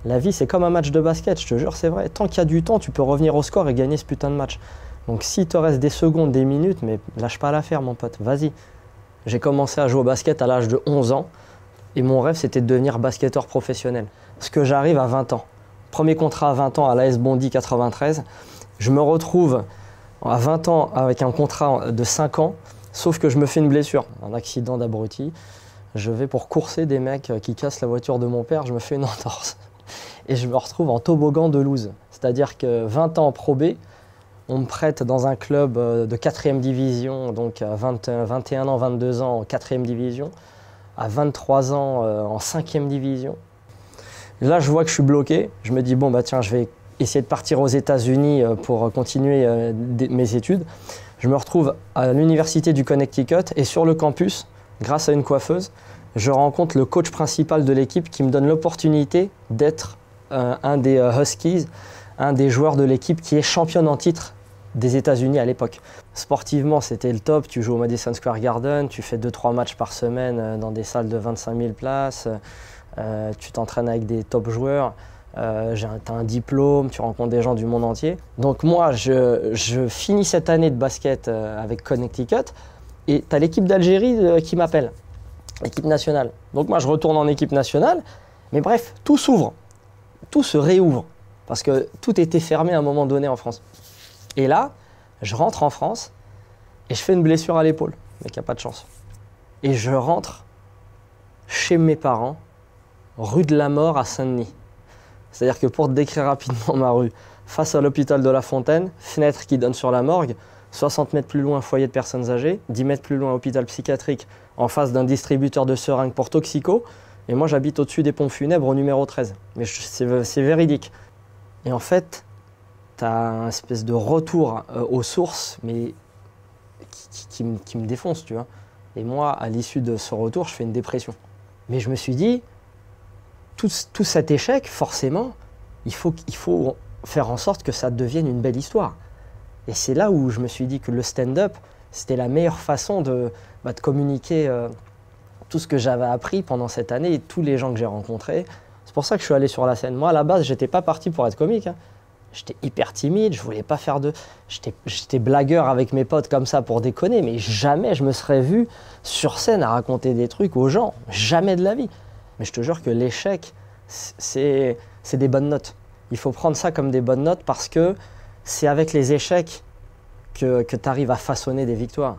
La vie, c'est comme un match de basket, je te jure, c'est vrai. Tant qu'il y a du temps, tu peux revenir au score et gagner ce putain de match. Donc s'il te reste des secondes, des minutes, mais lâche pas l'affaire, mon pote, vas-y. J'ai commencé à jouer au basket à l'âge de 11 ans et mon rêve, c'était de devenir basketteur professionnel. Parce que j'arrive à 20 ans. Premier contrat à 20 ans à l'AS Bondy 93. Je me retrouve à 20 ans avec un contrat de 5 ans, sauf que je me fais une blessure, un accident d'abruti. Je vais pour courser des mecs qui cassent la voiture de mon père, je me fais une entorse. Et je me retrouve en toboggan de loose. C'est-à-dire que 20 ans en Pro B, on me prête dans un club de 4e division, donc à 21 ans, 22 ans en 4e division, à 23 ans en 5e division. Là, je vois que je suis bloqué. Je me dis, bon, bah tiens, je vais essayer de partir aux États-Unis pour continuer mes études. Je me retrouve à l'université du Connecticut et sur le campus, grâce à une coiffeuse, je rencontre le coach principal de l'équipe qui me donne l'opportunité d'être un des Huskies, un des joueurs de l'équipe qui est championne en titre des États-Unis à l'époque. Sportivement, c'était le top. Tu joues au Madison Square Garden, tu fais 2-3 matchs par semaine dans des salles de 25 000 places, tu t'entraînes avec des top joueurs, tu as un diplôme, tu rencontres des gens du monde entier. Donc moi, je finis cette année de basket avec Connecticut et tu as l'équipe d'Algérie qui m'appelle, l'équipe nationale. Donc moi, je retourne en équipe nationale, mais bref, tout s'ouvre, tout se réouvre, parce que tout était fermé à un moment donné en France. Et là, je rentre en France et je fais une blessure à l'épaule, mec, il n'y a pas de chance. Et je rentre chez mes parents, rue de la Mort à Saint-Denis. C'est-à-dire que pour te décrire rapidement ma rue, face à l'hôpital de La Fontaine, fenêtre qui donne sur la morgue, 60 mètres plus loin, foyer de personnes âgées, 10 mètres plus loin, hôpital psychiatrique, en face d'un distributeur de seringues pour toxico. Et moi, j'habite au-dessus des pompes funèbres au numéro 13. Mais c'est véridique. Et en fait, tu as un espèce de retour aux sources, mais qui me défonce, tu vois. Et moi, à l'issue de ce retour, je fais une dépression. Mais je me suis dit, tout cet échec, forcément, il faut faire en sorte que ça devienne une belle histoire. Et c'est là où je me suis dit que le stand-up, c'était la meilleure façon de communiquer tout ce que j'avais appris pendant cette année et tous les gens que j'ai rencontrés. C'est pour ça que je suis allé sur la scène. Moi, à la base, j'étais pas parti pour être comique, hein. J'étais hyper timide, je voulais pas faire de... J'étais blagueur avec mes potes comme ça pour déconner, mais jamais je me serais vu sur scène à raconter des trucs aux gens. Jamais de la vie. Mais je te jure que l'échec, c'est des bonnes notes. Il faut prendre ça comme des bonnes notes parce que c'est avec les échecs que tu arrives à façonner des victoires.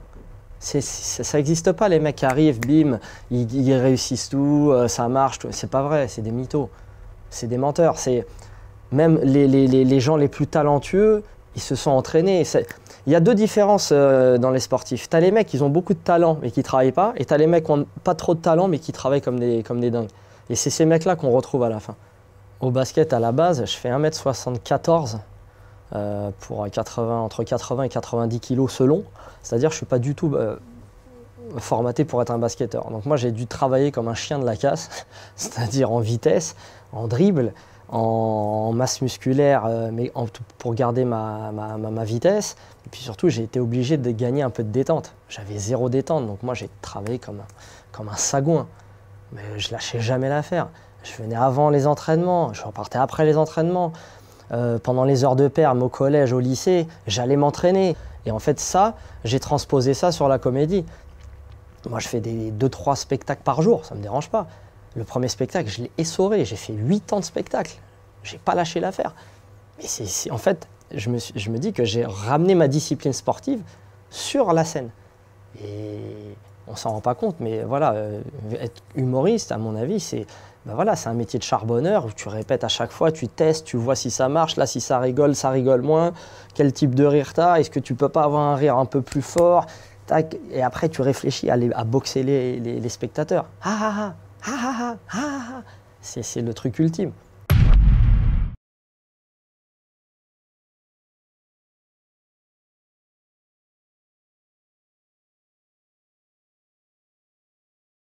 Ça n'existe pas, les mecs qui arrivent, bim, ils réussissent tout, ça marche, tout. C'est pas vrai, c'est des mythos, c'est des menteurs. Même les gens les plus talentueux, ils se sont entraînés. Il y a deux différences dans les sportifs. Tu as les mecs qui ont beaucoup de talent mais qui ne travaillent pas, et tu as les mecs qui n'ont pas trop de talent mais qui travaillent comme des dingues. Et c'est ces mecs-là qu'on retrouve à la fin. Au basket, à la base, je fais 1m74 pour entre 80 et 90 kg selon. C'est-à-dire que je ne suis pas du tout formaté pour être un basketteur. Donc moi, j'ai dû travailler comme un chien de la casse, c'est-à-dire en vitesse, en dribble, en masse musculaire, mais pour garder ma vitesse. Et puis surtout, j'ai été obligé de gagner un peu de détente. J'avais zéro détente, donc moi, j'ai travaillé comme un sagouin. Mais je lâchais jamais l'affaire. Je venais avant les entraînements, je repartais après les entraînements. Pendant les heures de perm au collège, au lycée, j'allais m'entraîner. Et en fait, ça, j'ai transposé ça sur la comédie. Moi, je fais des 2-3 spectacles par jour, ça ne me dérange pas. Le premier spectacle, je l'ai essoré. J'ai fait 8 ans de spectacle. Je n'ai pas lâché l'affaire. Mais en fait, je me dis que j'ai ramené ma discipline sportive sur la scène. Et on ne s'en rend pas compte, mais voilà, être humoriste, à mon avis, c'est un métier de charbonneur où tu répètes à chaque fois, tu testes, tu vois si ça marche, là, si ça rigole moins, quel type de rire tu as, est-ce que tu ne peux pas avoir un rire un peu plus fort, tac, et après, tu réfléchis à boxer les spectateurs. C'est le truc ultime.